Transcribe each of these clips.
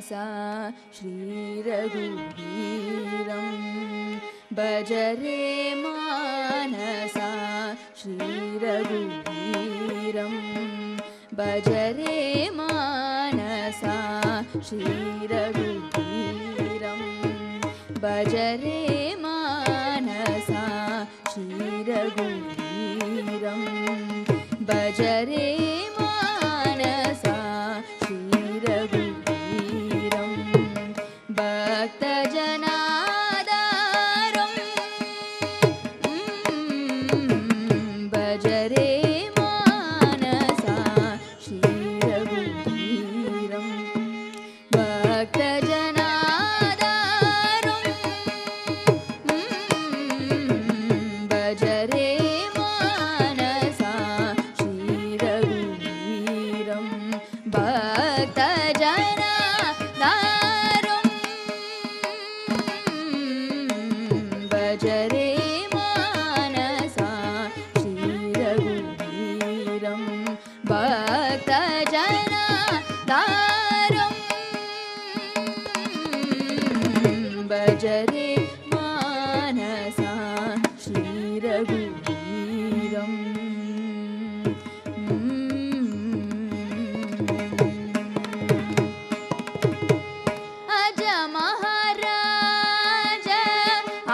श्रीरघुवीरं भज रे मानसा श्रीरघुवीरं भज रे मानसा श्रीरघुवीरं भज रे मानसा श्रीरघुवीरं भज रे मानसा श्रीरघुवीरं भक्तजनाधारं भज रे मानसा श्रीरघुवीरं भक्तजनाधारं भज रे मानसा श्रीरघुवीरं भक्तजनाधारं भज रे मानसा श्रीरघुवीरं भक्तजनाधारं भज रे मानसा श्रीरघुवीरं अज महाराज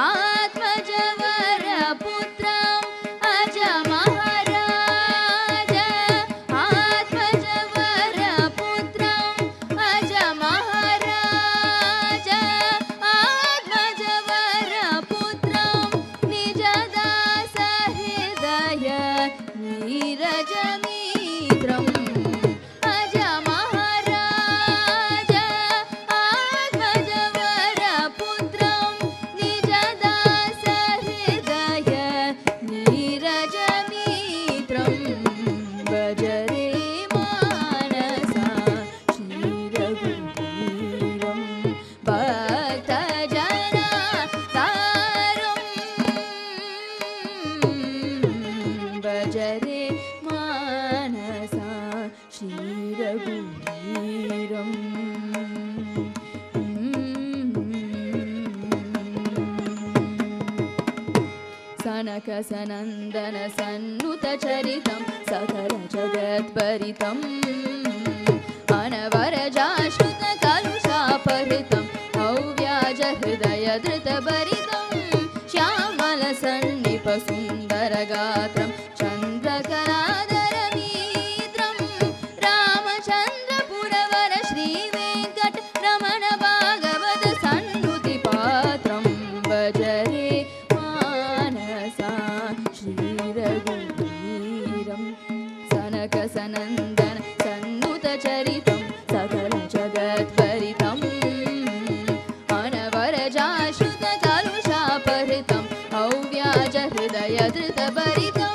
आत्मजवर पुत्रं अज महाराज आत्मजवर पुत्रं अज महाराज आत्मजवर पुत्रं निजदास हृदय नीरजमित्रं अज महाराज आत्मजवर पुत्रं निजदास हृदय नीरजमित्रं भज रे मानसा श्रीरघुवीरं भक्तजनाधारं भज रे मानसा श्रीरघुवीरं सनक सनन्दन सन्नुत चरितं सकल जगत्परितम् अनवरजाश्रुत कलुषापहृतं हव्याज हृदय धृतभरितं श्यामल सन्निप सुन्दरगात्रं चन्द्रकलाधरमीत्रं रामचन्द्रपुरवर श्रीवेङ्कटरमण भागवत सन्नुतिपात्रं भज रे मानसा श्रीरघुवीरं सनक सनन्दन सन्नुत चरितं सकल जगत्परितम् अनवरजाश्रुत कलुषापहृतं हव्याज हृदय धृतभरितं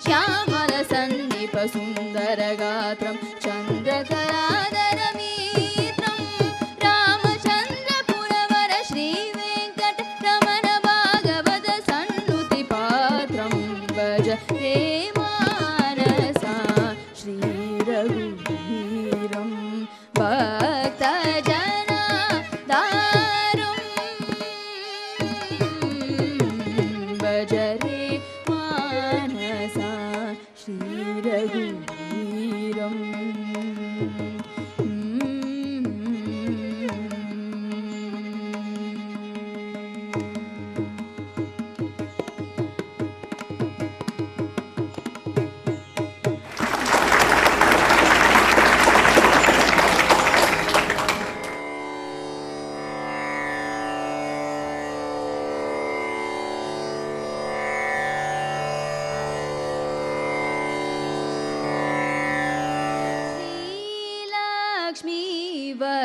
श्यामल सन्निप सुन्दरगात्रं चन्द्रकलाधरमीत्रं रामचन्द्रपुरवर श्रीवेङ्कटरमण भागवत सन्नुतिपात्रं भज रे मानसा श्रीरघुवीरं भक्तजनाधारं भज रे मानसा श्रीरघुवीरं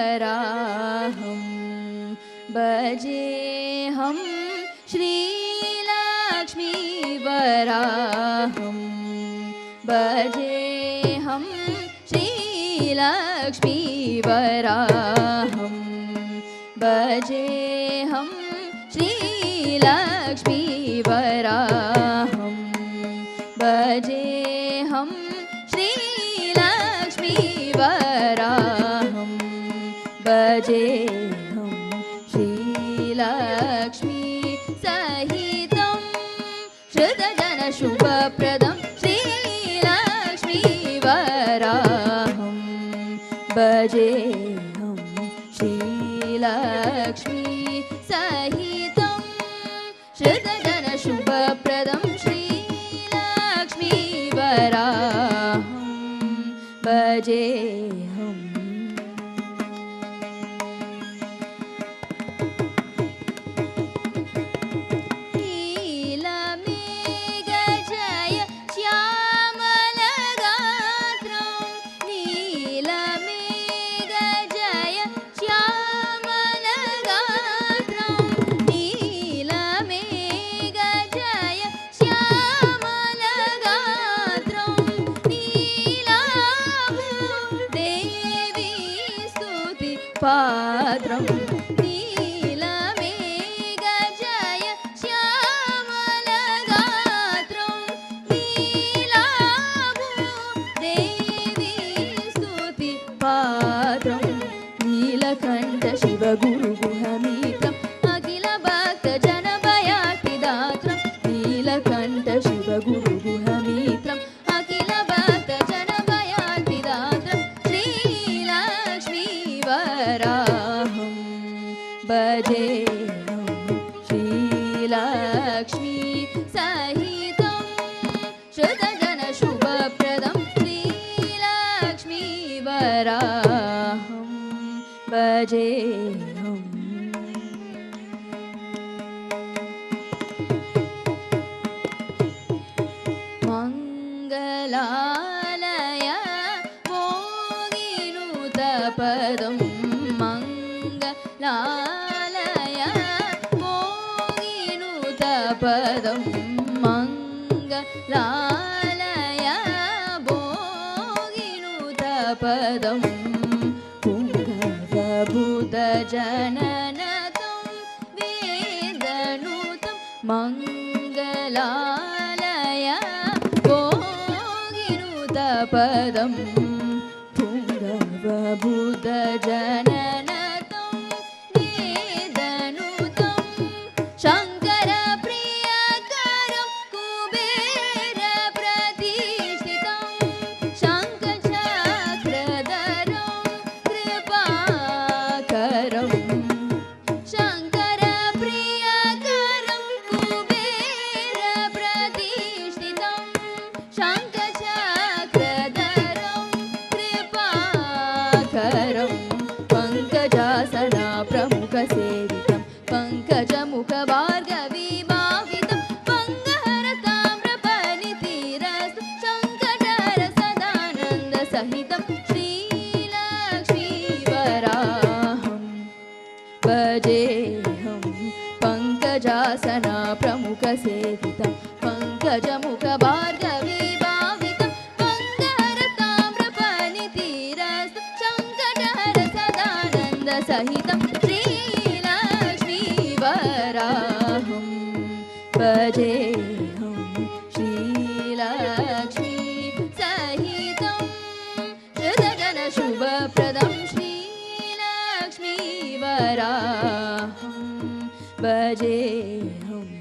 श्रीलक्ष्मीवराहं भजेऽहं श्रीलक्ष्मीवराहं भजेऽहं श्रीलक्ष्मीवराहं भजेऽहं श्रीलक्ष्मीवराहं भजेऽहं श्रीलक्ष्मीवराहं भजेऽहं श्रीलक्ष्मी सहितं श्रुतजनशुभप्रदं श्रीलक्ष्मीवराहं भजेऽहं श्रीलक्ष्मी सहितं श्रुतजनशुभप्रदं श्रीलक्ष्मीवराहं भजेऽहम् पात्रं नीलमेघजय श्यामलगात्रं नीलाभूदेवी स्तुतिपात्रं नीलकण्ठ शिवगुरुगुहमीत्रम् अखिलभक्तजनभयार्तिदात्रं नीलकण्ठ शिवगुरुगुहमीत्रम् वराहं भजेऽहं श्रीलक्ष्मी सहितं श्रुतजनशुभप्रदं श्रीलक्ष्मीवराहं भजेऽहम् मङ्गलालय मोगिनुतपदं मङ्गलालय मोगिनुतपदं मङ्गलालय मोगिनुतपदं पुङ्गवभूतजननतं वेदनुतं मङ्गलालय मोगिनुतपदं पुङ्गवभूतजननतं वेदनुतं शङ्करप्रियकरं कुबेरप्रतिष्ठितं शङ्खचक्रधरं कृपाकरं शङ्करप्रियकरं कुबेरप्रतिष्ठितं शङ्खचक्रधरं कृपाकरं पङ्कजासना प्रमुखसेवितं पङ्कजमुखभार्गवीभावितं पङ्गहरताम्रफणितिरस्तु शङ्करसदानन्दसहितं श्रीलक्ष्मीवराहं भजेऽहं पङ्कजासना प्रमुखसेवितं पङ्कजमुखभार्गवीभावितं पङ्गहरताम्रफणितिरस्तु शङ्करसदानन्दसहितं श्रीलक्ष्मीवराहं भजेऽहं श्रीलक्ष्मी सहितं श्रुतजनशुभप्रदं श्रीलक्ष्मीवराहं भजेऽहम्